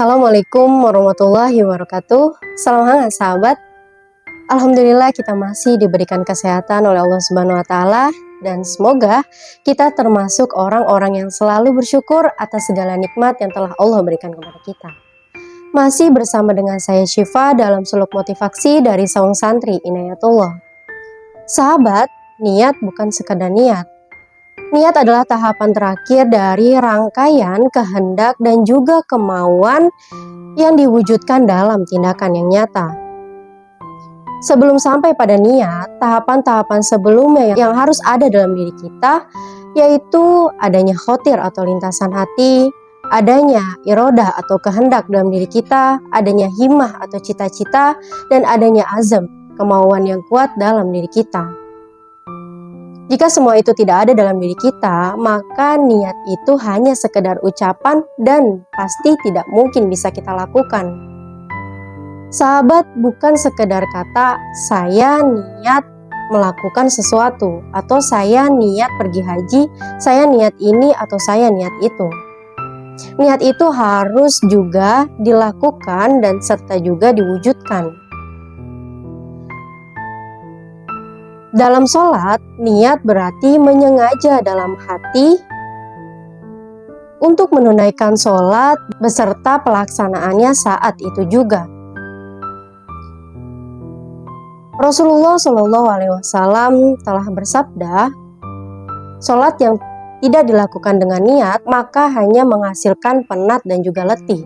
Assalamualaikum warahmatullahi wabarakatuh. Salam hangat sahabat. Alhamdulillah kita masih diberikan kesehatan oleh Allah Subhanahu wa taala dan semoga kita termasuk orang-orang yang selalu bersyukur atas segala nikmat yang telah Allah berikan kepada kita. Masih bersama dengan saya Syifa dalam suluk motivasi dari Saung Santri Inayatullah. Sahabat, niat bukan sekadar niat. Niat adalah tahapan terakhir dari rangkaian kehendak dan juga kemauan yang diwujudkan dalam tindakan yang nyata. Sebelum sampai pada niat, tahapan-tahapan sebelumnya yang harus ada dalam diri kita, yaitu adanya khotir atau lintasan hati, adanya irodah atau kehendak dalam diri kita, adanya himmah atau cita-cita, dan adanya azam, kemauan yang kuat dalam diri kita. Jika semua itu tidak ada dalam diri kita, maka niat itu hanya sekedar ucapan dan pasti tidak mungkin bisa kita lakukan. Sahabat, bukan sekedar kata saya niat melakukan sesuatu, atau saya niat pergi haji, saya niat ini atau saya niat itu. Niat itu harus juga dilakukan dan serta juga diwujudkan. Dalam sholat, niat berarti menyengaja dalam hati untuk menunaikan sholat beserta pelaksanaannya saat itu juga. Rasulullah SAW telah bersabda, sholat yang tidak dilakukan dengan niat maka hanya menghasilkan penat dan juga letih.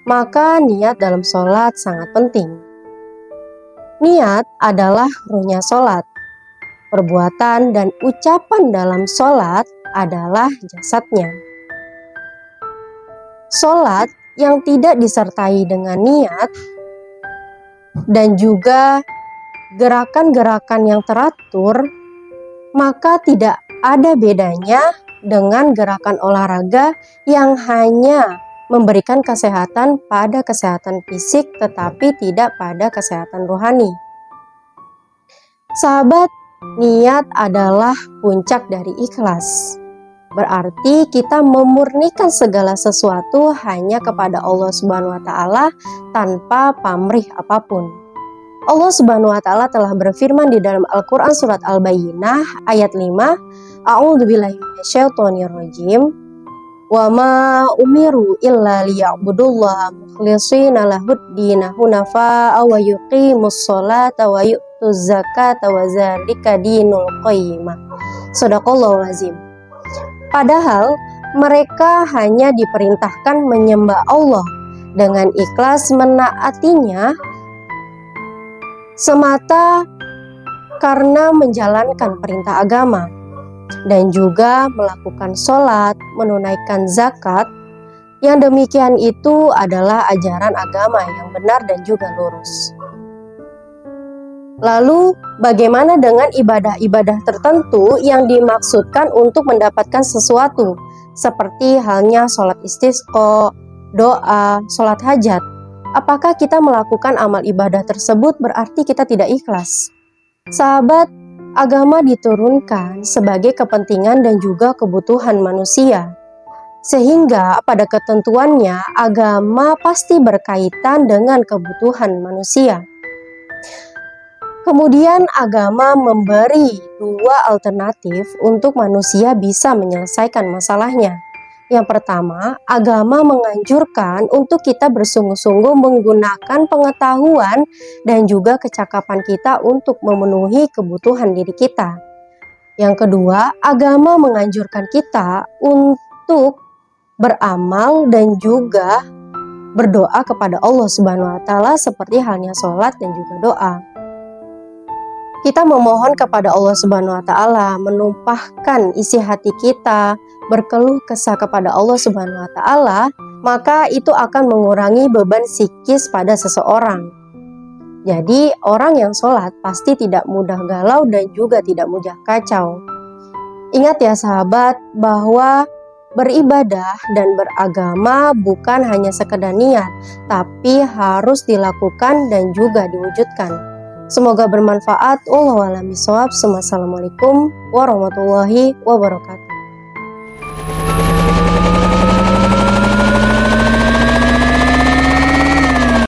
Maka niat dalam sholat sangat penting. Niat adalah ruhnya sholat. Perbuatan dan ucapan dalam sholat adalah jasadnya. Sholat yang tidak disertai dengan niat dan juga gerakan-gerakan yang teratur, maka tidak ada bedanya dengan gerakan olahraga yang hanya memberikan kesehatan pada kesehatan fisik tetapi tidak pada kesehatan rohani. Sahabat, niat adalah puncak dari ikhlas. Berarti kita memurnikan segala sesuatu hanya kepada Allah Subhanahu wa taala tanpa pamrih apapun. Allah Subhanahu wa taala telah berfirman di dalam Al-Qur'an surat Al-Bayyinah ayat 5, A'udzubillahi minasyaitonirrajim. Wa ma umiru illa liya'budullaha mukhlishina lahuddina hunafa'a wa yuqimus sholata wa yu'tuz zakata wa dzalika dinul qayyimah. Shadaqallahul azim. Padahal mereka hanya diperintahkan menyembah Allah dengan ikhlas menaatinya semata karena menjalankan perintah agama dan juga melakukan sholat, menunaikan zakat, yang demikian itu adalah ajaran agama yang benar dan juga lurus. Lalu bagaimana dengan ibadah-ibadah tertentu yang dimaksudkan untuk mendapatkan sesuatu, seperti halnya sholat istisqa, doa, sholat hajat? Apakah kita melakukan amal ibadah tersebut berarti kita tidak ikhlas? Sahabat, agama diturunkan sebagai kepentingan dan juga kebutuhan manusia. Sehingga pada ketentuannya agama pasti berkaitan dengan kebutuhan manusia. Kemudian agama memberi dua alternatif untuk manusia bisa menyelesaikan masalahnya. Yang pertama, agama menganjurkan untuk kita bersungguh-sungguh menggunakan pengetahuan dan juga kecakapan kita untuk memenuhi kebutuhan diri kita. Yang kedua, agama menganjurkan kita untuk beramal dan juga berdoa kepada Allah Subhanahu wa taala seperti halnya sholat dan juga doa. Kita memohon kepada Allah Subhanahu wa taala, menumpahkan isi hati kita, berkeluh kesah kepada Allah Subhanahu wa taala, maka itu akan mengurangi beban psikis pada seseorang. Jadi, orang yang sholat pasti tidak mudah galau dan juga tidak mudah kacau. Ingat ya sahabat, bahwa beribadah dan beragama bukan hanya sekedar niat, tapi harus dilakukan dan juga diwujudkan. Semoga bermanfaat. Wallahu a'lam bishawab. Wassalamualaikum warahmatullahi wabarakatuh.